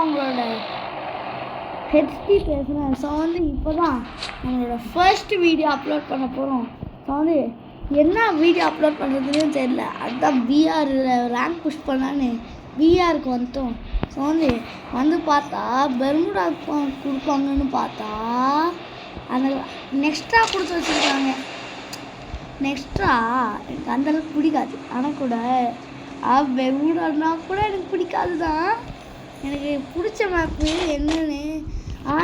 உங்களோட ஹெச்டி பேசுகிறேன். ஸோ வந்து இப்போ தான் நம்மளோட ஃபர்ஸ்ட் வீடியோ அப்லோட் பண்ண போகிறோம். ஸோ வந்து என்ன வீடியோ அப்லோட் பண்ணுறதுன்னு தெரியல. அதுதான் பிஆரில் ரேங்க் புஷ் பண்ணான்னு பிஆருக்கு வந்துட்டோம். ஸோ வந்து பார்த்தா பெர்முடா கொடுப்பாங்கன்னு பார்த்தா அந்த நெக்ஸ்ட்ரா கொடுத்து வச்சுருக்காங்க. நெக்ஸ்ட்ரா எனக்கு அந்தளவுக்கு பிடிக்காது. ஆனால் கூட பெர்முடானா கூட எனக்கு பிடிக்காது தான். எனக்கு பிடிச்ச மேப்பு என்னன்னு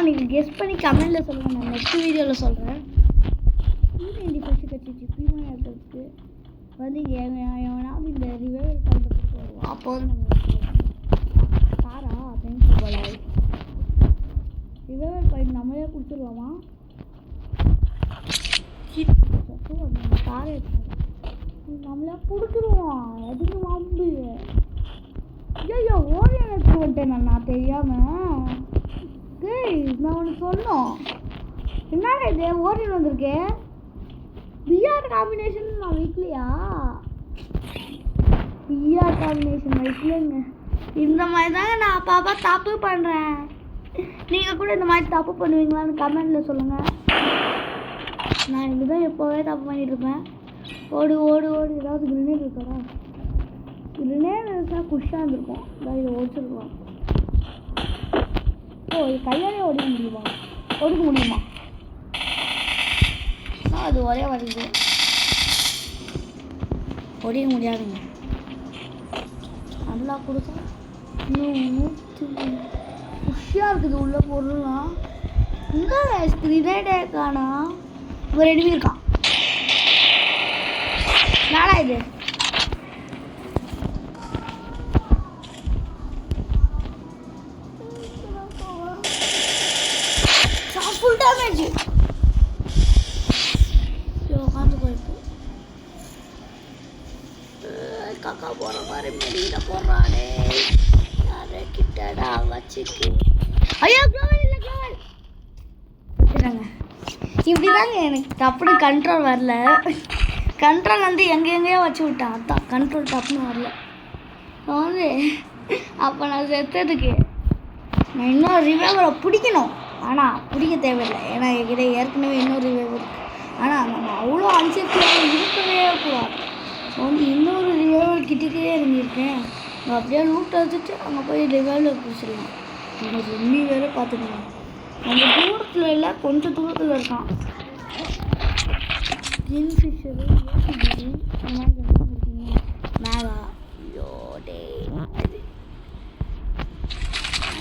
நீங்கள் கெஸ் பண்ணி கமெண்டில் சொல்லுங்கள். நான் நெக்ஸ்ட் வீடியோவில் சொல்கிறேன். டி ஃபஸ்ட்டு கட்சிச்சு ப்ரீமியம் எடுக்கிறதுக்கு வந்து எவனா இந்த ரிவைவல் பாயிண்ட் கொடுத்து வருவோம். அப்போ வந்து நம்ம காரா தேங்க்யூ போல ரிவைவல் பாயிண்ட் நம்மளே கொடுத்துருவோமா? காரை நம்மளே கொடுத்துருவோம். எதுக்கு வாம்பு? ஐயோ ஓரியன் எடுத்து வந்துட்டேன் நான் தெரியாமல். நான் ஒன்று சொன்னோம். என்னடா இது ஓரியன் வந்திருக்கேன். பிஆர் காம்பினேஷன் நான் வைக்கலையா? பிஆர் காம்பினேஷன் வைக்கலங்க. இந்த மாதிரி தாங்க நான் அப்பா தப்பு பண்ணுறேன். நீங்கள் கூட இந்த மாதிரி தப்பு பண்ணுவீங்களான்னு கமெண்டில் சொல்லுங்கள். நான் இப்படி தான் எப்போவே தப்பு பண்ணிட்டுருப்பேன். ஓடு ஓடு ஓடு. ஏதாவது கிரினேட் இருக்கா? கிரினேட் இருந்தால் குஷாக இருந்திருக்கும். அதான் இதை ஓடிச்சிருக்கலாம். ஓ இது கையாலே ஓடிக்க முடியுமா? அது ஒரே வருது. ஒடிக்க முடியாதுங்க. நல்லா கொடுத்தா இன்னும் குஷியாக இருக்குது உள்ள பொருள்லாம். இங்கே கிரினேடே காணா. ஒரு எனிமி இருக்கான். நாடா இது? Full damage. காக்கா போகிற மாதிரி மெடியில் போடுறானே. யாரை கிட்டடா வச்சுக்கு. ஐயோ க்ளோவல் இல்லை க்ளோவல் வச்சுட்டாங்க. இப்படி தாங்க எனக்கு டப்புனு கண்ட்ரோல் வரல. கண்ட்ரோல் வந்து எங்கெங்கேயோ வச்சு விட்டேன். அதான் கண்ட்ரோல் டப்புன்னு வரல. வந்து அப்போ நான் செத்ததுக்கு நான் இன்னொரு ரிவைவரை பிடிக்கணும். ஆனால் பிடிக்க தேவையில்லை. ஏன்னா என்கிட்ட ஏற்கனவே இன்னொரு ரிவைவர் இருக்குது. ஆனால் நம்ம அவ்வளோ அன்சேஃப்டியாக இருக்கவே கூடாது. வந்து இன்னொரு ரிவைவல் கிட்டக்கே இறங்கியிருக்கேன். அப்படியே லூட் வச்சுட்டு அங்கே போய் ரிவைவல் பிடிச்சிடலாம். அங்கே ரெண்டு வேறு பார்த்துக்கணும். அந்த தூரத்தில் இல்லை, கொஞ்சம் தூரத்தில் இருக்கான். கிங்ஃபிஷரு மேலா யோடே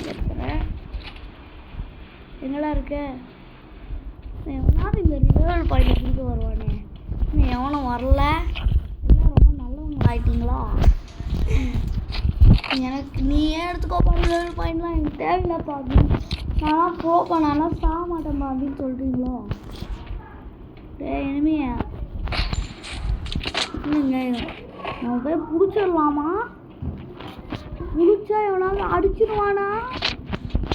இருக்கிறேன். என்னடா இருக்க? எவனாவது இந்த ரிவைவல் பாயிண்ட் கொடுத்து வருவானே. எவனும் வரல. ஆயிட்டீங்களா? எனக்கு நீயே எடுத்துக்கோ ரிவைவல் பாயிண்ட்லாம் எனக்கு தேவையில்லப்பா அப்படின்னு நான் போப்பா நான்லாம் சாக மாட்டேன்ப்பா அப்படின்னு சொல்கிறீங்களோ? இனிமையா இல்லைங்க நம்ம போய் பிடிச்சிடலாமா? பிடிச்சா எவனாவது அடிச்சிடுவானா?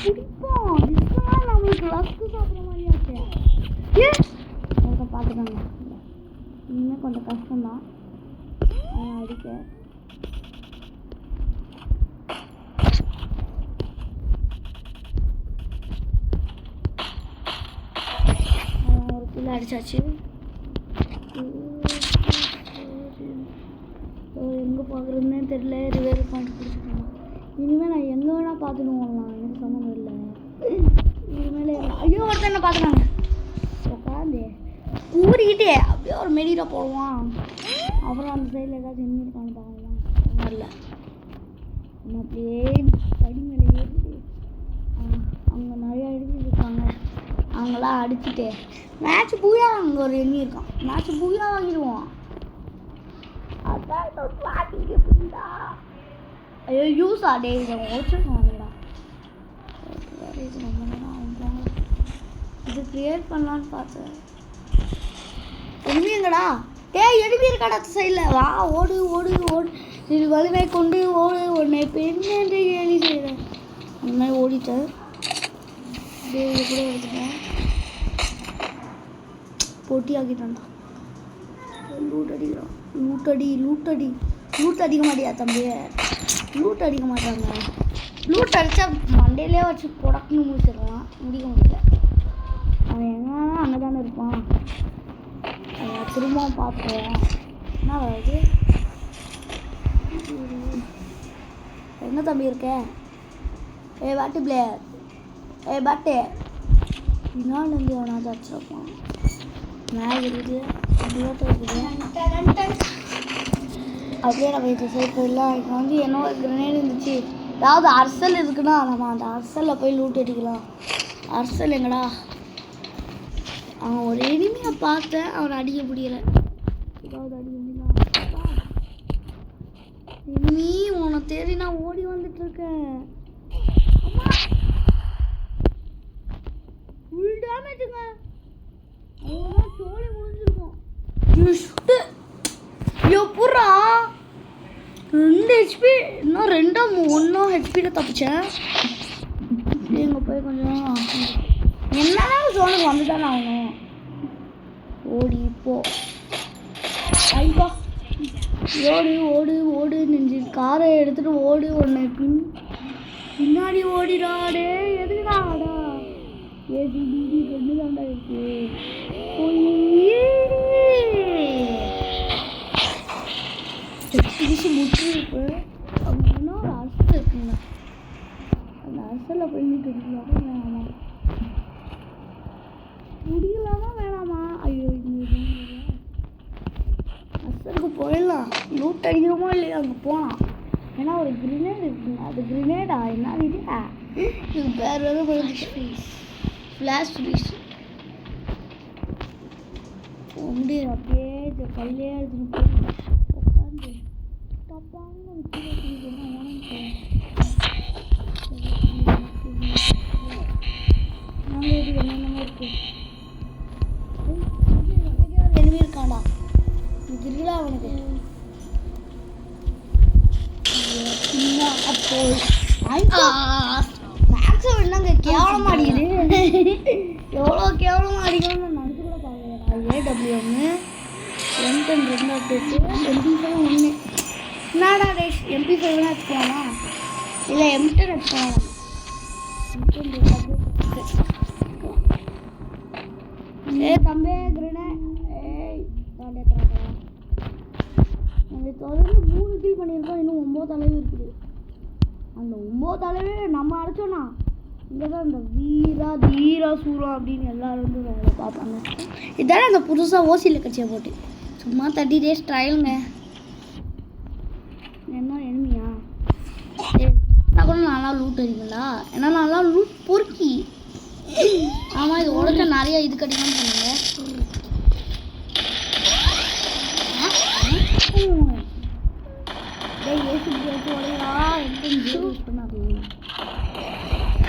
பிடிப்போம். இதுதான் நம்மளுக்கு லஸ்க்கு சாப்பிட்ற மாதிரியாச்சு. அதை பார்த்துக்கோங்க. இன்னும் கொஞ்சம் கஷ்டம்தான் அடிக்க. ஒரு கிலோ அடிச்சாச்சு. எங்கே பார்க்குறதுன்னே தெரியல. ரிவைவல் பாயிண்ட் பிடிச்சிக்கணும். இனிமேல் நான் எங்கே வேணால் பார்த்துடுவோம். எனக்கு சம்மந்தம் இல்லை. இனிமேல் ஐயோ ஒருத்தர் என்ன பார்த்துக்காங்க. உட்காந்து கூறிக்கிட்டே அப்படியே ஒரு மெடியில் போடுவான். அப்புறம் அந்த சைடில் ஏதாச்சும் என்ன இருக்கான்னு பார்க்கலாம். வரல. நம்ம அப்படியே படி மேலே ஏறிட்டு அங்கே நிறையா இருக்காங்க. அவங்களாம் அடிச்சுட்டு மேட்ச் பூயா அங்கே ஒரு எண்ணி இருக்கான். மேட்ச் பூயா வாங்கிடுவோம். அதான் புரியுதா? ஐயோ யூஸா டே இதை ஓச்சிருக்காங்கடா. இது கிரியேட் பண்ணலான்னு பார்த்தேன். எங்கடா எதுவுமே இருக்காடா சைடில். வா ஓடு ஓடு ஓடு. இது வலுவை கொண்டு ஓடு. உடனே பெண்ணு ஏறி செய்கிறேன். அந்த மாதிரி ஓடிட்டேன். இது கூட எடுத்துட்டேன். போட்டி ஆக்கிட்டான்டா. லூட் அடிக்கிறான். லூட் அடிக்க மாட்டியா தம்பி? லூட் அடிக்க மாட்டாங்க. லூட் அடித்தா மண்டையிலே வச்சு புடக்குன்னு முடிச்சிடலாம், முடிக்க முடியல. அவன் எங்கன்னா அங்கே தானே இருப்பான். அதை திரும்பவும் பார்த்துருவான். என்ன வருது? என்ன தம்பி இருக்க? ஏ பாட்டு பிளேயர், ஏ பாட்டு பின்னாலேருந்து எவனாவது அடிச்சிருப்பான். மேலே இருக்குது, அப்படியே நம்ம இது சைட் போயிடலாம். இப்போ வந்து என்னோட கிரனேட் இருந்துச்சு. ஏதாவது அரசல் இருக்குன்னா நம்ம அந்த அரசலில் போய் லூட் அடிக்கலாம். அரசல் எங்கடா? அவன் ஒரு எனிமையை பார்த்தேன், அவனை அடிக்க முடியல. ஏதாவது அடிக்க முடியல. எனிமி உன்னை தேடி நான் ஓடி வந்துட்டு இருக்கேன். ஃபுல் டேமேஜுங்க. அவ்வளோதான், சோழி முடிஞ்சிருக்கும். எப்படா 2 HP, இன்னும் 1 ஹெச்பியில் தப்பிச்சேன். எங்கே போய் கொஞ்சம் என்னாலும் சோனுக்கு வந்து தானே ஆகணும். ஓடி இப்போ ஐப்பா ஓடு ஓடு ஓடு நெஞ்சு காரை எடுத்துகிட்டு ஓடு. ஒன்று பின்னாடி ஓடிடாடே. எதுக்குடாடா? ஏசிபிடி கொண்டு தாண்டா இருக்கு. முட்டு இருக்கு. அங்கே இன்னும் ஒரு அரசல் இருக்குங்க. அந்த அரசலில் போய் நீட்டு இருக்கலாமா வேணாமா? முடியலாமா வேணாமா? ஐயோ, அரசலுக்கு போயிடலாம். லூட் அடிக்கிறோமோ இல்லையா அங்கே போகலாம். ஏன்னா ஒரு கிரினேட் இருக்குங்க. அது கிரினேடா என்ன இல்லையா? இது வேறு எதுவும் போயிடுச்சு. ஃப்ளாஷ் ஃப்ரீஸ் வந்து அப்படியே இந்த கல்லே எடுத்துன்னு போய் உட்காந்து தப்பாங்க என்னென்னமோ இருக்கு. எனிமி இருக்காண்டா. இது இருக்குல்ல அவனுக்கு. அப்போ மேக்ஸிமம் என்னங்க கேவலமாக அடிக்குது. எவ்வளோ கேவலமாக அடிக்கணும்னு நினச்சி கூட பார்க்கல. AWM M10 2 update, MP5 1. என்னடா ரேஷ் MP5 எடுத்துக்கலாமா இல்லை M10 எடுத்துக்கலாமா? M10 2 update. ஏ தம்பே கிரனே, ஏய் தாண்டே தரா. நம்ம தொடர்ந்து 3 கில் பண்ணியிருக்கோம். இன்னும் 9 அளவு இருக்குது. அந்த 9 அளவு நம்ம அடிச்சோன்னா இங்கே தான் இந்த தீரா சூரம் அப்படின்னு எல்லாரும் வந்து அவங்கள பார்ப்பாங்க. இதானே அந்த புதுசாக ஓசியில் கட்சியை போட்டு சும்மா 30 days ட்ரையலுங்க. என்ன எனிமியா? நான் கூட நல்லா லூட் அடிக்கலா. ஏன்னா நல்லா லூட் பொறுக்கி. ஆமாம், இது உடச்சா நிறைய இது கிடைக்கும்னு சொன்னாங்க.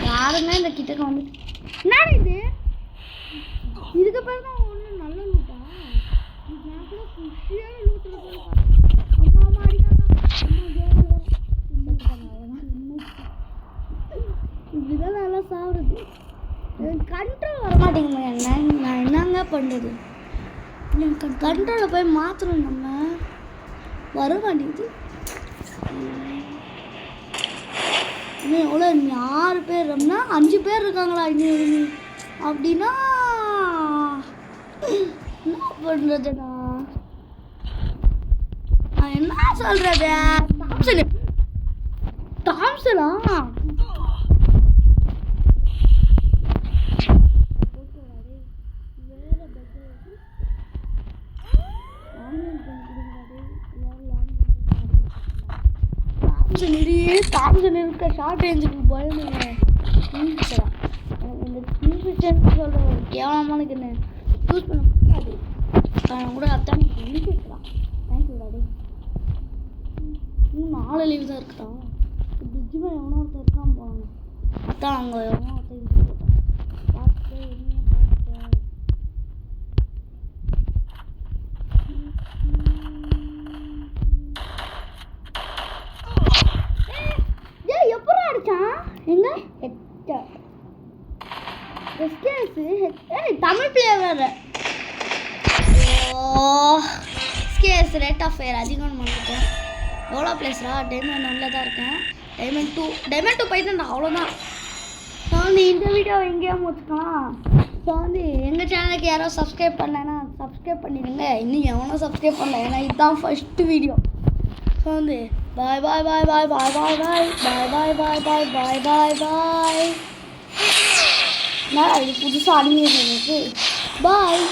யாருமே இந்த கிட்டக்க வந்து என்ன இது? இதுக்கு பிறகு தான் ஒன்று நல்ல லூட்டா? நான் கூட குஷியாக லூட்டில் அம்மா அம்மா அடிக்காங்க. இப்படிதான் நல்லா சாப்பிடுது. கண்ட்ரோல் வரமாட்டேங்குது. நான் என்னங்க பண்ணுறது? எனக்கு கண்ட்ரோலில் போய் மாற்றணும். நம்ம வர மாட்டேங்குது. இன்னும் எவ்வளோ? 6 பேர் அப்படின்னா 5 பேர் இருக்காங்களா இன்னும்? அப்படின்னா என்ன பண்ணுறதுடா? நான் என்ன சொல்கிறது? தாம்சனா தாம்சன் இருக்க ஷார்ட் ரேஞ்சுக்கு பயந்துங்க. இந்த இன்ஃபிஷன் சொல்கிற ஒரு கேவலமானக்கு என்ன யூஸ் பண்ண முடியாது. நான் கூட அத்தான் இன்ஃபிஷன். Thank you daddy. இன்னும் 4 லீவ் தான் இருக்குதா? பிரிட்ஜு மேலே எவனோ ஒருத்தர் இருக்கான் போகணும். அதான் அங்கே எவனோ ஒருத்தர் இருக்கு. பார்த்துட்டு என்ன பார்த்துட்டேன். எப்படா அடிச்சான்? எங்க தமிழ் பிளேயர் வேறு. ஸ்கேஸ் ரேட் ஆஃப் ஃபயர் அதிகம்னு பண்ணிட்டேன். எவ்வளோ பிளேஸ்ரா? டைமண்ட் 1 தான் இருக்கேன். டைமண்ட் 2 போயிட்டு அவ்வளோதான். ஸோ வந்து இந்த வீடியோ எங்கேயா முடிச்சுக்கலாம். ஸோ வந்து எங்கள் சேனலுக்கு யாரோ சப்ஸ்கிரைப் பண்ணலைன்னா சப்ஸ்கிரைப் பண்ணிடுங்க. இன்னும் எவனோ சப்ஸ்கிரைப் பண்ணல, ஏன்னா இதுதான் ஃபஸ்ட்டு வீடியோ. ஸோ வந்து பாய் பாய் பாய் பாய் பாய் பாய் பாய் பாய் பாய் பாய் பாய் பாய் பாய். நான் இது புதுசாக அனிமேஷன் இருக்கு. பாய்.